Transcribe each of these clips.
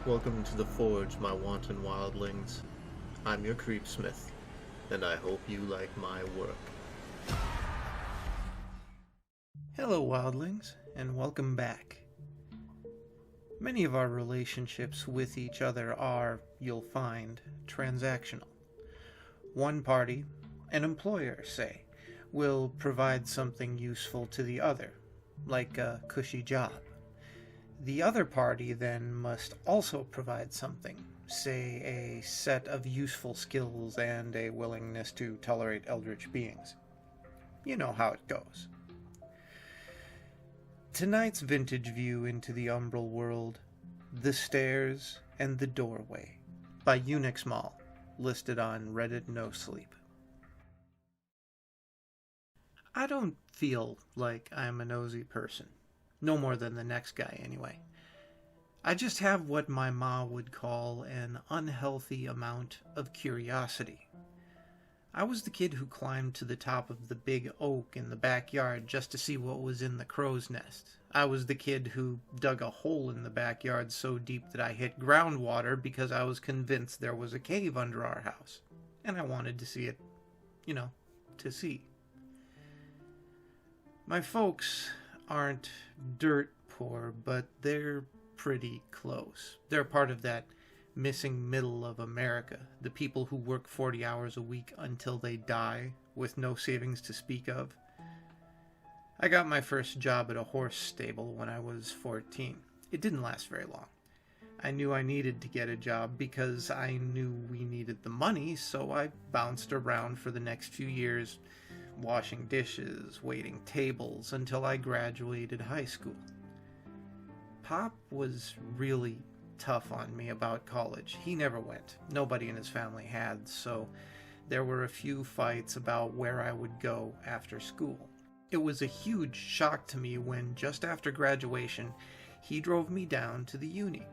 Welcome to the Forge, my wanton wildlings. I'm your creepsmith, and I hope you like my work. Hello, wildlings, and welcome back. Many of our relationships with each other are, you'll find, transactional. One party, an employer, say, will provide something useful to the other, like a cushy job. The other party then must also provide something, say a set of useful skills and a willingness to tolerate eldritch beings. You know how it goes. Tonight's vintage view into the umbral world, The Stairs and the Doorway, by Unxmaal, listed on Reddit nosleep. I don't feel like I'm a nosy person. No more than the next guy, anyway. I just have what my ma would call an unhealthy amount of curiosity. I was the kid who climbed to the top of the big oak in the backyard just to see what was in the crow's nest. I was the kid who dug a hole in the backyard so deep that I hit groundwater because I was convinced there was a cave under our house. And I wanted to see it, to see. My folks aren't dirt poor, but they're pretty close. They're part of that missing middle of America, the people who work 40 hours a week until they die with no savings to speak of. I got my first job at a horse stable when I was 14. It didn't last very long. I knew I needed to get a job because I knew we needed the money, so I bounced around for the next few years, washing dishes, waiting tables, until I graduated high school. Pop was really tough on me about college. He never went. Nobody in his family had, so there were a few fights about where I would go after school. It was a huge shock to me when, just after graduation, he drove me down to the uni.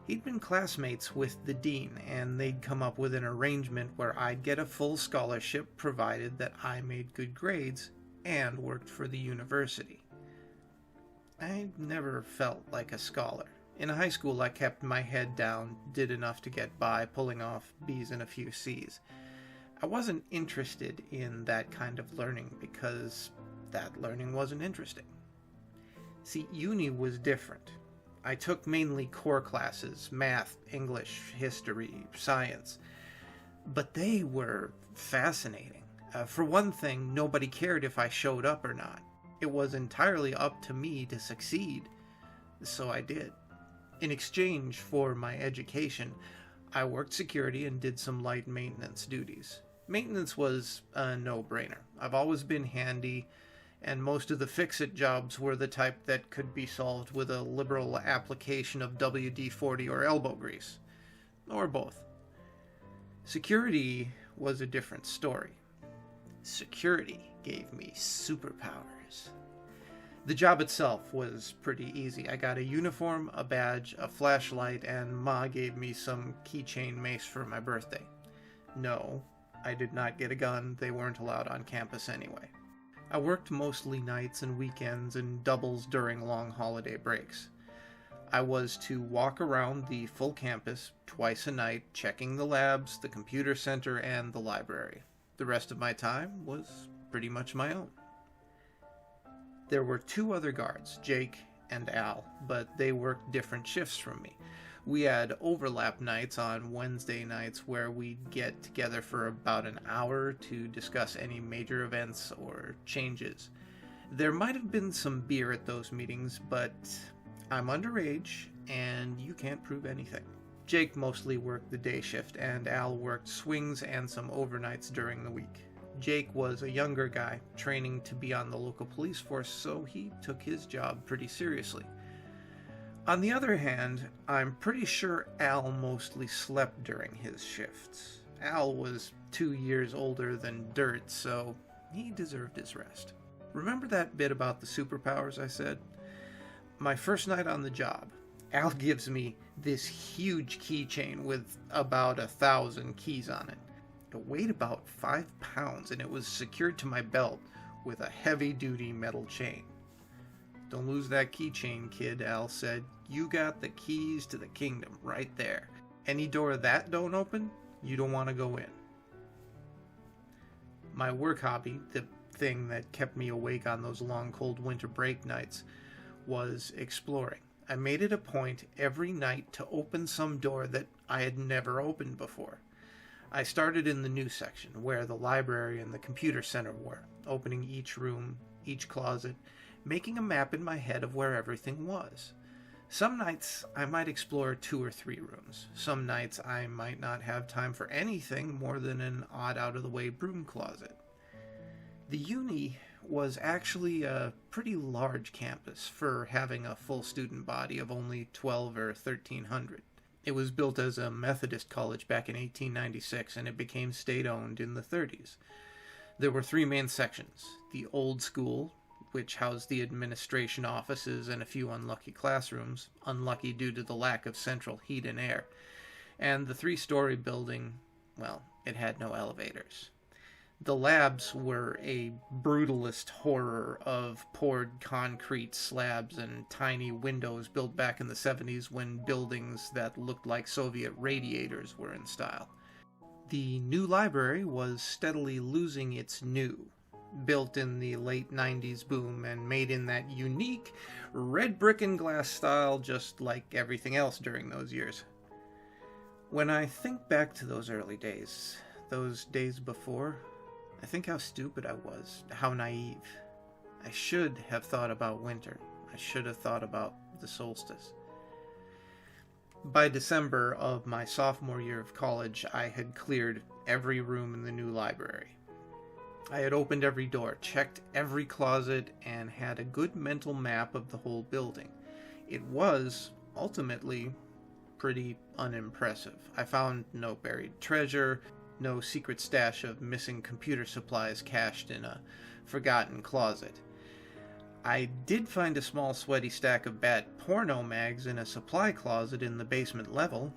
He'd been classmates with the dean, and they'd come up with an arrangement where I'd get a full scholarship provided that I made good grades and worked for the university. I never felt like a scholar. In high school, I kept my head down, did enough to get by, pulling off B's and a few C's. I wasn't interested in that kind of learning because that learning wasn't interesting. See, uni was different. I took mainly core classes, math, English, history, science, but they were fascinating. For one thing, nobody cared if I showed up or not. It was entirely up to me to succeed, so I did. In exchange for my education, I worked security and did some light maintenance duties. Maintenance was a no-brainer. I've always been handy, and most of the fix-it jobs were the type that could be solved with a liberal application of WD-40 or elbow grease. Or both. Security was a different story. Security gave me superpowers. The job itself was pretty easy. I got a uniform, a badge, a flashlight, and Ma gave me some keychain mace for my birthday. No, I did not get a gun. They weren't allowed on campus anyway. I worked mostly nights and weekends and doubles during long holiday breaks. I was to walk around the full campus twice a night, checking the labs, the computer center, and the library. The rest of my time was pretty much my own. There were two other guards, Jake and Al, but they worked different shifts from me. We had overlap nights on Wednesday nights where we'd get together for about an hour to discuss any major events or changes. There might have been some beer at those meetings, but I'm underage and you can't prove anything. Jake mostly worked the day shift and Al worked swings and some overnights during the week. Jake was a younger guy training to be on the local police force, so he took his job pretty seriously. On the other hand, I'm pretty sure Al mostly slept during his shifts. Al was 2 years older than Dirt, so he deserved his rest. Remember that bit about the superpowers I said? My first night on the job, Al gives me this huge keychain with about 1,000 keys on it. It weighed about 5 pounds and it was secured to my belt with a heavy-duty metal chain. "Don't lose that keychain, kid," Al said. You got the keys to the kingdom right there. Any door that don't open, you don't want to go in. My work hobby, the thing that kept me awake on those long cold winter break nights, was exploring. I made it a point every night to open some door that I had never opened before. I started in the new section, where the library and the computer center were, opening each room, each closet, making a map in my head of where everything was. Some nights I might explore 2 or 3 rooms. Some nights I might not have time for anything more than an odd out-of-the-way broom closet. The uni was actually a pretty large campus for having a full student body of only 12 or 1,300. It was built as a Methodist college back in 1896, and it became state-owned in the 30s. There were 3 main sections: the old school, which housed the administration offices and a few unlucky classrooms, unlucky due to the lack of central heat and air, and the 3-story building, well, it had no elevators. The labs were a brutalist horror of poured concrete slabs and tiny windows built back in the 70s when buildings that looked like Soviet radiators were in style. The new library was steadily losing its new, built in the late 90s boom and made in that unique red brick and glass style, just like everything else during those years. When I think back to those early days, those days before, I think how stupid I was, how naive. I should have thought about winter. I should have thought about the solstice. By December of my sophomore year of college, I had cleared every room in the new library. I had opened every door, checked every closet, and had a good mental map of the whole building. It was, ultimately, pretty unimpressive. I found no buried treasure, no secret stash of missing computer supplies cached in a forgotten closet. I did find a small sweaty stack of bad porno mags in a supply closet in the basement level.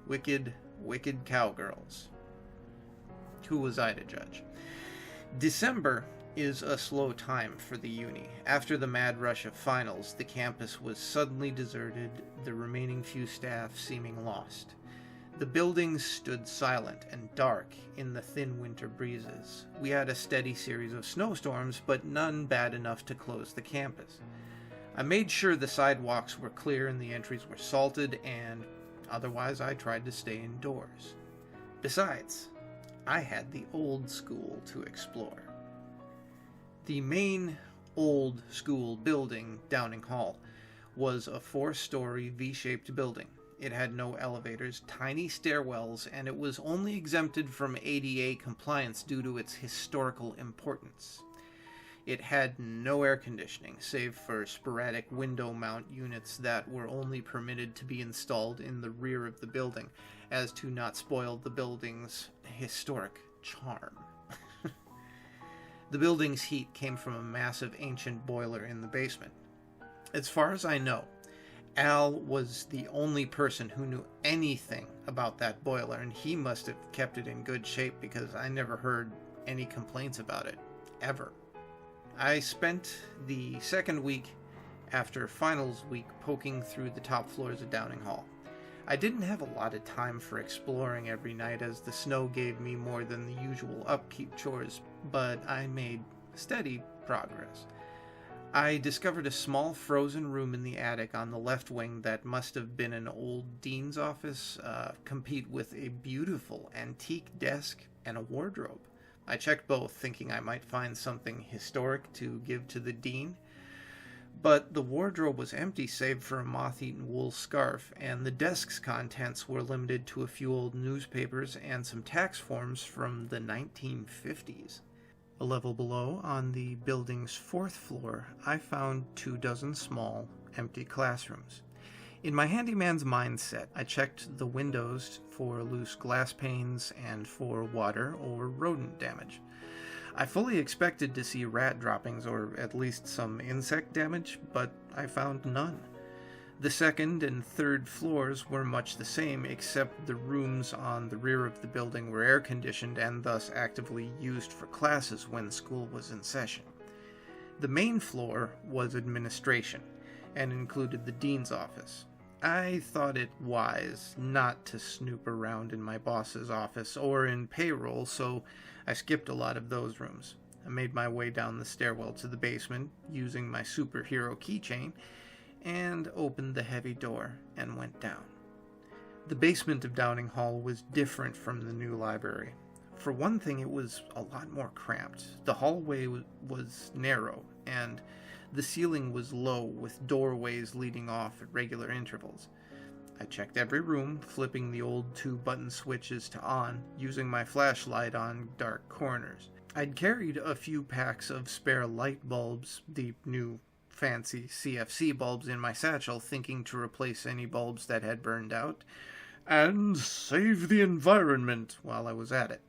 Wicked, wicked cowgirls. Who was I to judge? December is a slow time for the uni. After the mad rush of finals, the campus was suddenly deserted, the remaining few staff seeming lost. The buildings stood silent and dark in the thin winter breezes. We had a steady series of snowstorms, but none bad enough to close the campus. I made sure the sidewalks were clear and the entries were salted, and otherwise I tried to stay indoors. Besides, I had the old school to explore. The main old school building, Downing Hall, was a 4-story V-shaped building. It had no elevators, tiny stairwells, and it was only exempted from ADA compliance due to its historical importance. It had no air conditioning, save for sporadic window mount units that were only permitted to be installed in the rear of the building, as to not spoil the building's historic charm. The building's heat came from a massive ancient boiler in the basement. As far as I know, Al was the only person who knew anything about that boiler, and he must have kept it in good shape because I never heard any complaints about it, ever. I spent the second week after finals week poking through the top floors of Downing Hall. I didn't have a lot of time for exploring every night as the snow gave me more than the usual upkeep chores, but I made steady progress. I discovered a small frozen room in the attic on the left wing that must have been an old dean's office, complete with a beautiful antique desk and a wardrobe. I checked both, thinking I might find something historic to give to the dean, but the wardrobe was empty save for a moth-eaten wool scarf, and the desk's contents were limited to a few old newspapers and some tax forms from the 1950s. A level below, on the building's 4th floor, I found 24 small, empty classrooms. In my handyman's mindset, I checked the windows for loose glass panes and for water or rodent damage. I fully expected to see rat droppings or at least some insect damage, but I found none. The 2nd and 3rd floors were much the same, except the rooms on the rear of the building were air-conditioned and thus actively used for classes when school was in session. The main floor was administration, and included the dean's office. I thought it wise not to snoop around in my boss's office or in payroll, so I skipped a lot of those rooms. I made my way down the stairwell to the basement using my superhero keychain and opened the heavy door and went down. The basement of Downing Hall was different from the new library. For one thing, it was a lot more cramped. The hallway was narrow, and the ceiling was low, with doorways leading off at regular intervals. I checked every room, flipping the old 2-button switches to on, using my flashlight on dark corners. I'd carried a few packs of spare light bulbs, the new fancy CFC bulbs, in my satchel, thinking to replace any bulbs that had burned out, and save the environment while I was at it.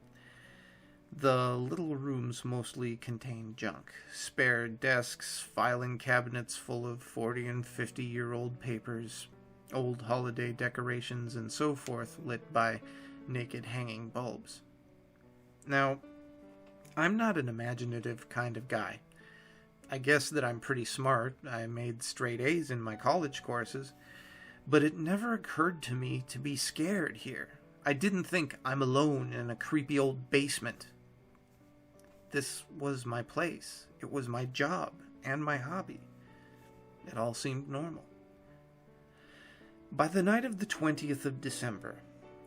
The little rooms mostly contained junk. Spare desks, filing cabinets full of 40 and 50-year-old papers, old holiday decorations, and so forth, lit by naked hanging bulbs. Now, I'm not an imaginative kind of guy. I guess that I'm pretty smart. I made straight A's in my college courses, but it never occurred to me to be scared here. I didn't think I'm alone in a creepy old basement. This was my place. It was my job and my hobby. It all seemed normal. By the night of the 20th of December,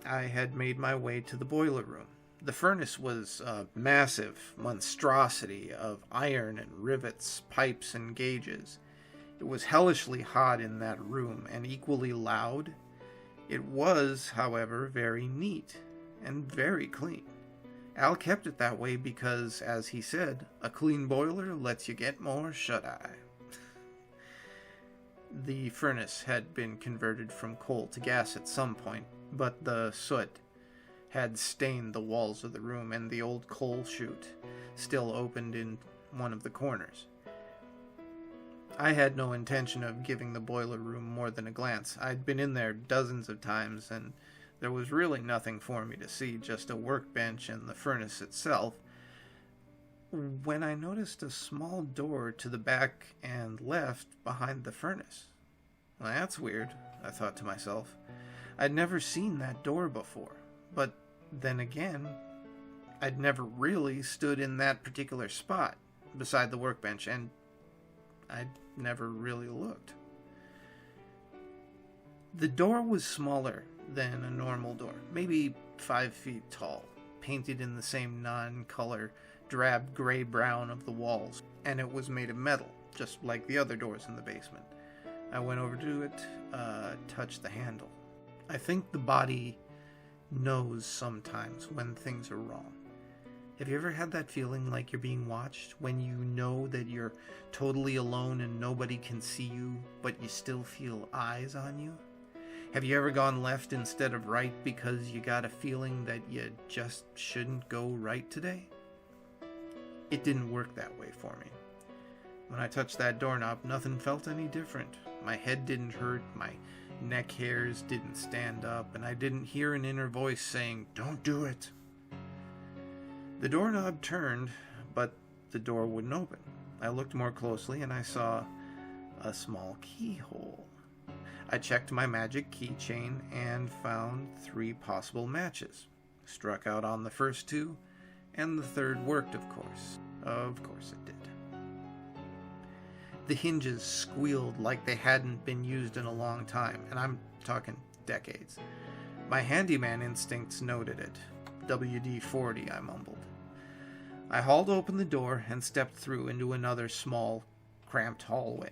I had made my way to the boiler room. The furnace was a massive monstrosity of iron and rivets, pipes and gauges. It was hellishly hot in that room and equally loud. It was, however, very neat and very clean. Al kept it that way because, as he said, a clean boiler lets you get more shut-eye. The furnace had been converted from coal to gas at some point, but the soot had stained the walls of the room, and the old coal chute still opened in one of the corners. I had no intention of giving the boiler room more than a glance. I'd been in there dozens of times, and there was really nothing for me to see, just a workbench and the furnace itself, when I noticed a small door to the back and left behind the furnace. Well, that's weird, I thought to myself. I'd never seen that door before, but then again, I'd never really stood in that particular spot beside the workbench, and I'd never really looked. The door was smaller than a normal door, maybe 5 feet tall, painted in the same non-color drab gray-brown of the walls, and it was made of metal, just like the other doors in the basement. I went over to it, touched the handle. I think the body knows sometimes when things are wrong. Have you ever had that feeling like you're being watched, when you know that you're totally alone and nobody can see you, but you still feel eyes on you? Have you ever gone left instead of right because you got a feeling that you just shouldn't go right today? It didn't work that way for me. When I touched that doorknob, nothing felt any different. My head didn't hurt, my neck hairs didn't stand up, and I didn't hear an inner voice saying, "Don't do it." The doorknob turned, but the door wouldn't open. I looked more closely and I saw a small keyhole. I checked my magic keychain and found 3 possible matches. Struck out on the first 2, and the third worked, of course. Of course it did. The hinges squealed like they hadn't been used in a long time, and I'm talking decades. My handyman instincts noted it. WD-40, I mumbled. I hauled open the door and stepped through into another small, cramped hallway.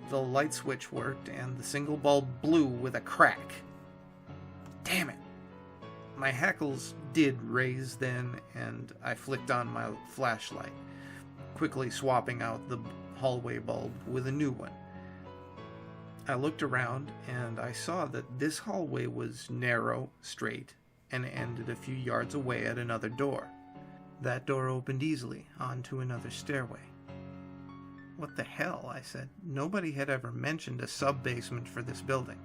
The light switch worked, and the single bulb blew with a crack. Damn it! My hackles did raise then, and I flicked on my flashlight, quickly swapping out the hallway bulb with a new one. I looked around, and I saw that this hallway was narrow, straight, and ended a few yards away at another door. That door opened easily onto another stairway. What the hell, I said. Nobody had ever mentioned a sub-basement for this building.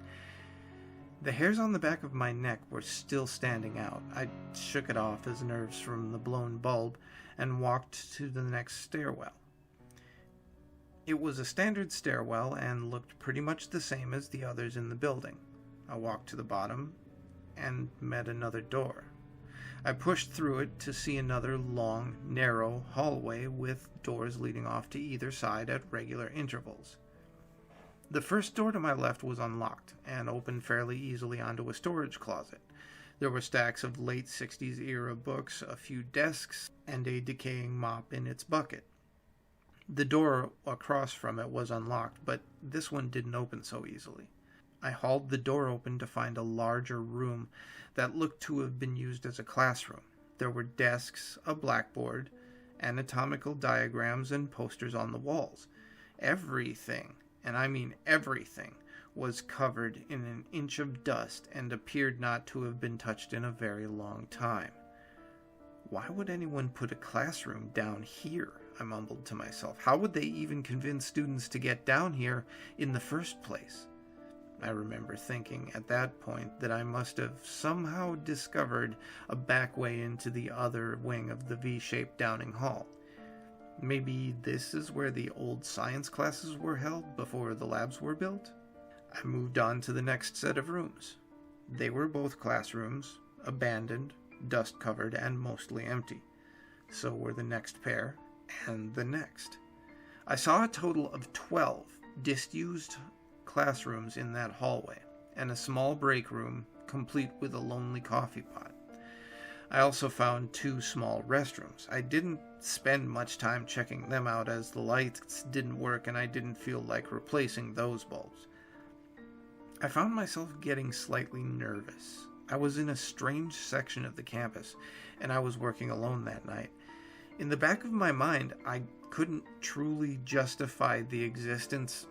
The hairs on the back of my neck were still standing out. I shook it off as nerves from the blown bulb and walked to the next stairwell. It was a standard stairwell and looked pretty much the same as the others in the building. I walked to the bottom and met another door. I pushed through it to see another long, narrow hallway with doors leading off to either side at regular intervals. The first door to my left was unlocked and opened fairly easily onto a storage closet. There were stacks of late 60s era books, a few desks, and a decaying mop in its bucket. The door across from it was unlocked, but this one didn't open so easily. I hauled the door open to find a larger room that looked to have been used as a classroom. There were desks, a blackboard, anatomical diagrams, and posters on the walls. Everything, and I mean everything, was covered in an inch of dust and appeared not to have been touched in a very long time. Why would anyone put a classroom down here? I mumbled to myself. How would they even convince students to get down here in the first place? I remember thinking at that point that I must have somehow discovered a back way into the other wing of the V-shaped Downing Hall. Maybe this is where the old science classes were held before the labs were built? I moved on to the next set of rooms. They were both classrooms, abandoned, dust-covered, and mostly empty. So were the next pair, and the next. I saw a total of 12 disused classrooms in that hallway, and a small break room complete with a lonely coffee pot. I also found 2 small restrooms. I didn't spend much time checking them out as the lights didn't work and I didn't feel like replacing those bulbs. I found myself getting slightly nervous. I was in a strange section of the campus, and I was working alone that night. In the back of my mind, I couldn't truly justify the existence,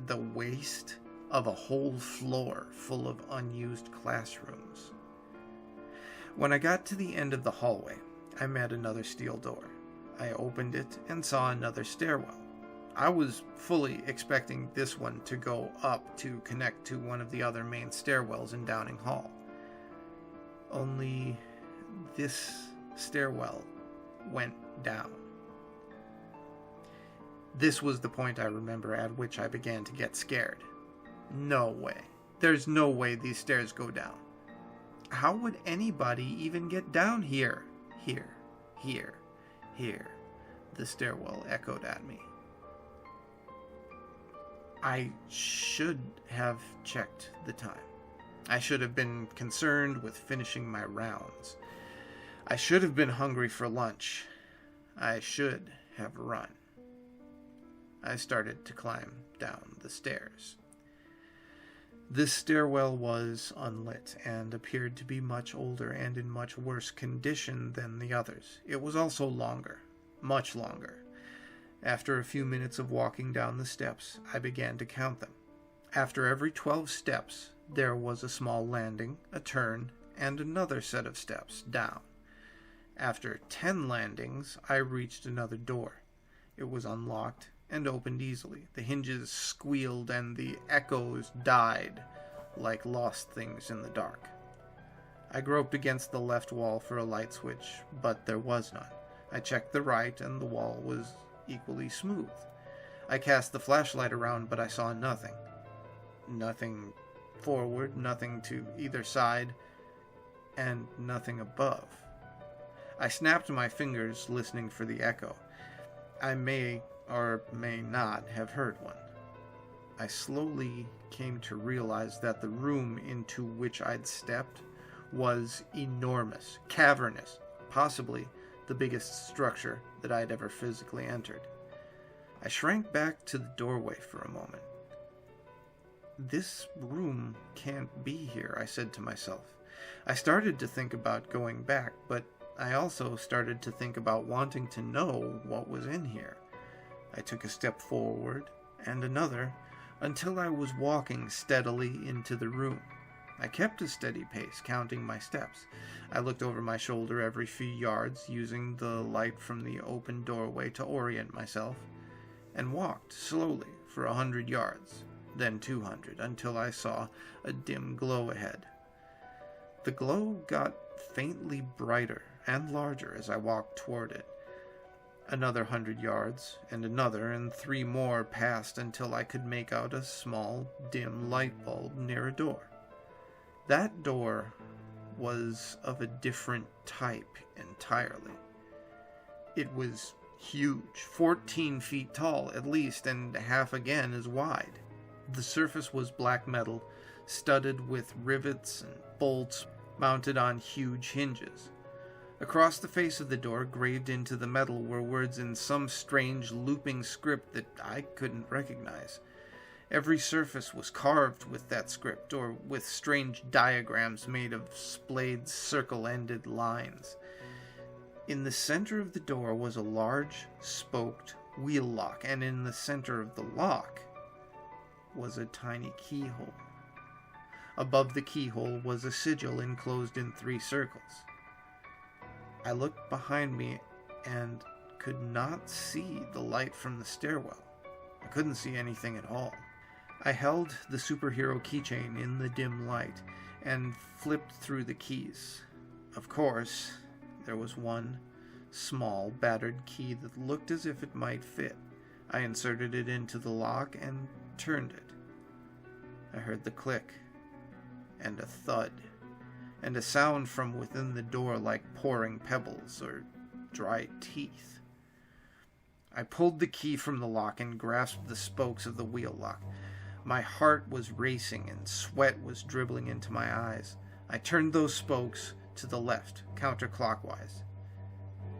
the waste of a whole floor full of unused classrooms. When I got to the end of the hallway, I met another steel door. I opened it and saw another stairwell. I was fully expecting this one to go up to connect to one of the other main stairwells in Downing Hall. Only this stairwell went down. This was the point I remember at which I began to get scared. No way. There's no way these stairs go down. How would anybody even get down here? Here, here, here. The stairwell echoed at me. I should have checked the time. I should have been concerned with finishing my rounds. I should have been hungry for lunch. I should have run. I started to climb down the stairs. This stairwell was unlit and appeared to be much older and in much worse condition than the others. It was also longer, much longer. After a few minutes of walking down the steps, I began to count them. After every 12 steps, there was a small landing, a turn, and another set of steps down. After 10 landings, I reached another door. It was unlocked and opened easily. The hinges squealed and the echoes died like lost things in the dark. I groped against the left wall for a light switch, but there was none. I checked the right, and the wall was equally smooth. I cast the flashlight around, but I saw nothing. Nothing forward, nothing to either side, and nothing above. I snapped my fingers, listening for the echo. I may or may not have heard one. I slowly came to realize that the room into which I'd stepped was enormous, cavernous, possibly the biggest structure that I'd ever physically entered. I shrank back to the doorway for a moment. This room can't be here, I said to myself. I started to think about going back, but I also started to think about wanting to know what was in here. I took a step forward, and another, until I was walking steadily into the room. I kept a steady pace, counting my steps. I looked over my shoulder every few yards, using the light from the open doorway to orient myself, and walked slowly for 100 yards, then 200, until I saw a dim glow ahead. The glow got faintly brighter and larger as I walked toward it. Another 100 yards, and 3 more passed until I could make out a small, dim light bulb near a door. That door was of a different type entirely. It was huge, 14 feet tall at least, and half again as wide. The surface was black metal, studded with rivets and bolts mounted on huge hinges. Across the face of the door, graved into the metal, were words in some strange looping script that I couldn't recognize. Every surface was carved with that script, or with strange diagrams made of splayed circle-ended lines. In the center of the door was a large, spoked wheel lock, and in the center of the lock was a tiny keyhole. Above the keyhole was a sigil enclosed in 3 circles. I looked behind me and could not see the light from the stairwell. I couldn't see anything at all. I held the superhero keychain in the dim light and flipped through the keys. Of course, there was one small, battered key that looked as if it might fit. I inserted it into the lock and turned it. I heard the click, and a thud, and a sound from within the door like pouring pebbles or dry teeth. I pulled the key from the lock and grasped the spokes of the wheel lock. My heart was racing and sweat was dribbling into my eyes. I turned those spokes to the left, counterclockwise.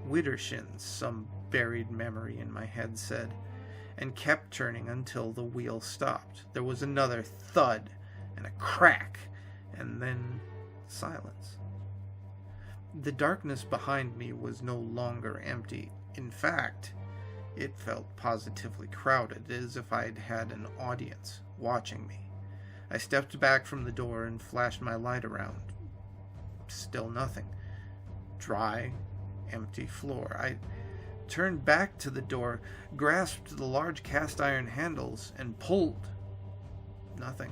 Widdershins, some buried memory in my head said, and kept turning until the wheel stopped. There was another thud and a crack, and then silence. The darkness behind me was no longer empty. In fact, it felt positively crowded, as if I'd had an audience watching me. I stepped back from the door and flashed my light around. Still nothing. Dry, empty floor. I turned back to the door, grasped the large cast iron handles, and pulled. Nothing.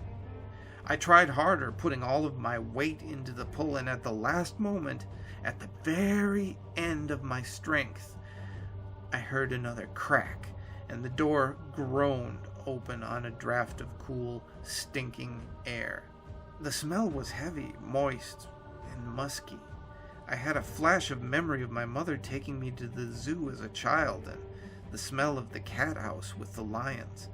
I tried harder, putting all of my weight into the pull, and at the last moment, at the very end of my strength, I heard another crack, and the door groaned open on a draft of cool, stinking air. The smell was heavy, moist, and musky. I had a flash of memory of my mother taking me to the zoo as a child, and the smell of the cat house with the lions.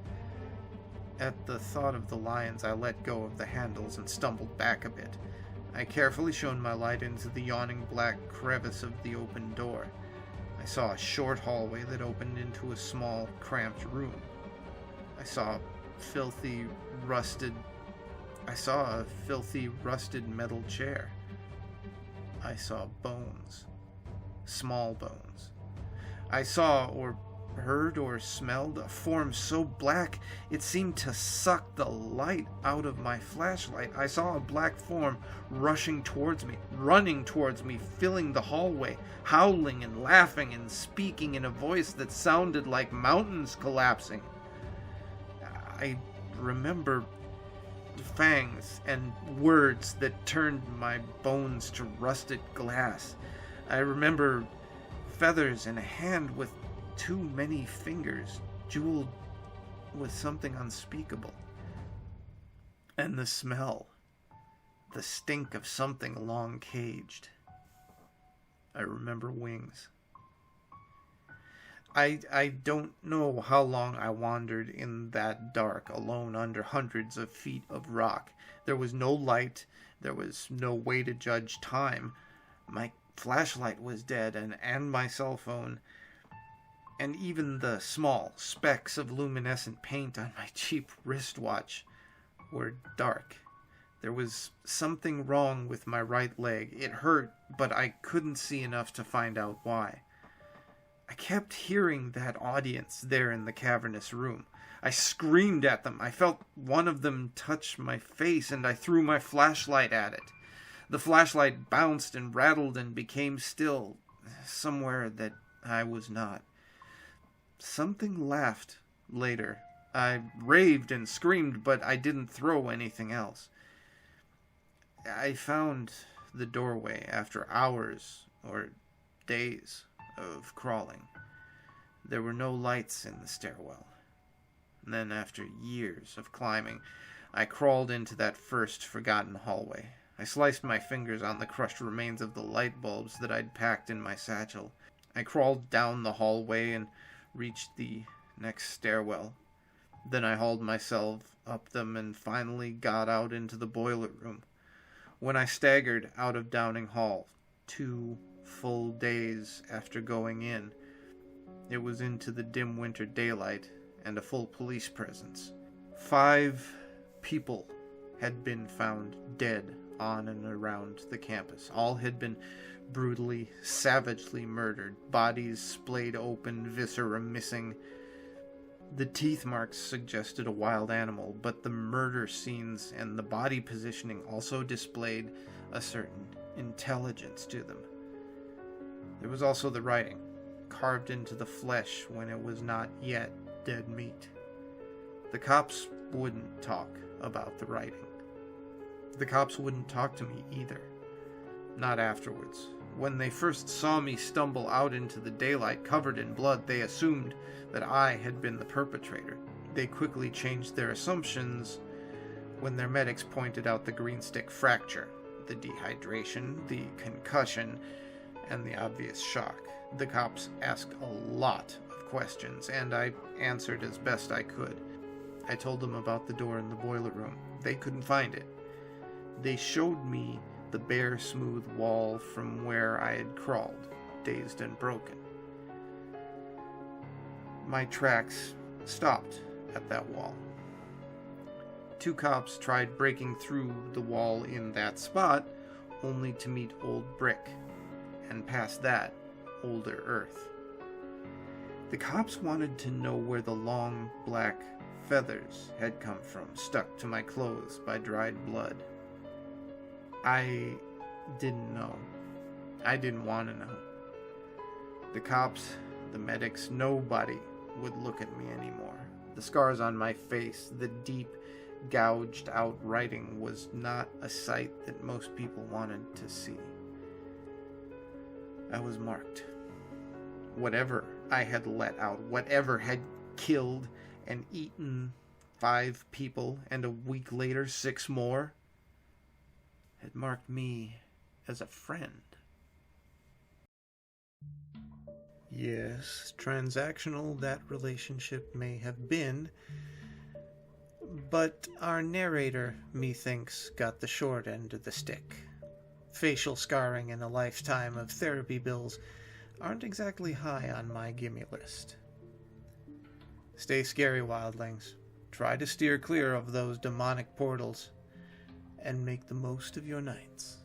At the thought of the lions, I let go of the handles and stumbled back a bit. I carefully shone my light into the yawning black crevice of the open door. I saw a short hallway that opened into a small, cramped room. I saw a filthy, rusted metal chair. I saw bones. Small bones. I saw, or heard, or smelled a form so black it seemed to suck the light out of my flashlight. I saw a black form rushing towards me, running towards me, filling the hallway, howling and laughing and speaking in a voice that sounded like mountains collapsing. I remember fangs and words that turned my bones to rusted glass. I remember feathers and a hand with too many fingers, jeweled with something unspeakable. And the smell, the stink of something long caged. I remember wings. I don't know how long I wandered in that dark, alone under hundreds of feet of rock. There was no light. There was no way to judge time. My flashlight was dead, and my cell phone, and even the small specks of luminescent paint on my cheap wristwatch were dark. There was something wrong with my right leg. It hurt, but I couldn't see enough to find out why. I kept hearing that audience there in the cavernous room. I screamed at them. I felt one of them touch my face, and I threw my flashlight at it. The flashlight bounced and rattled and became still, somewhere that I was not. Something laughed later. I raved and screamed, but I didn't throw anything else. I found the doorway after hours or days of crawling. There were no lights in the stairwell. And then, after years of climbing, I crawled into that first forgotten hallway. I sliced my fingers on the crushed remains of the light bulbs that I'd packed in my satchel. I crawled down the hallway and reached the next stairwell. Then I hauled myself up them and finally got out into the boiler room. When I staggered out of Downing Hall, 2 full days after going in, it was into the dim winter daylight and a full police presence. 5 people had been found dead on and around the campus. All had been brutally, savagely murdered, bodies splayed open, viscera missing. The teeth marks suggested a wild animal, but the murder scenes and the body positioning also displayed a certain intelligence to them. There was also the writing, carved into the flesh when it was not yet dead meat. The cops wouldn't talk about the writing. The cops wouldn't talk to me either. Not afterwards. When they first saw me stumble out into the daylight covered in blood, they assumed that I had been the perpetrator. They quickly changed their assumptions when their medics pointed out the green stick fracture, the dehydration, the concussion, and the obvious shock. The cops asked a lot of questions, and I answered as best I could. I told them about the door in the boiler room. They couldn't find it. They showed me the bare, smooth wall from where I had crawled, dazed and broken. My tracks stopped at that wall. 2 cops tried breaking through the wall in that spot, only to meet old brick, and past that, older earth. The cops wanted to know where the long, black feathers had come from, stuck to my clothes by dried blood. I didn't know. I didn't want to know. The cops, the medics, nobody would look at me anymore. The scars on my face, the deep, gouged out writing was not a sight that most people wanted to see. I was marked. Whatever I had let out, whatever had killed and eaten 5 people, and a week later 6 more, had marked me as a friend. Yes, transactional that relationship may have been, but our narrator, methinks, got the short end of the stick. Facial scarring and a lifetime of therapy bills aren't exactly high on my gimme list. Stay scary, wildlings. Try to steer clear of those demonic portals, and make the most of your nights.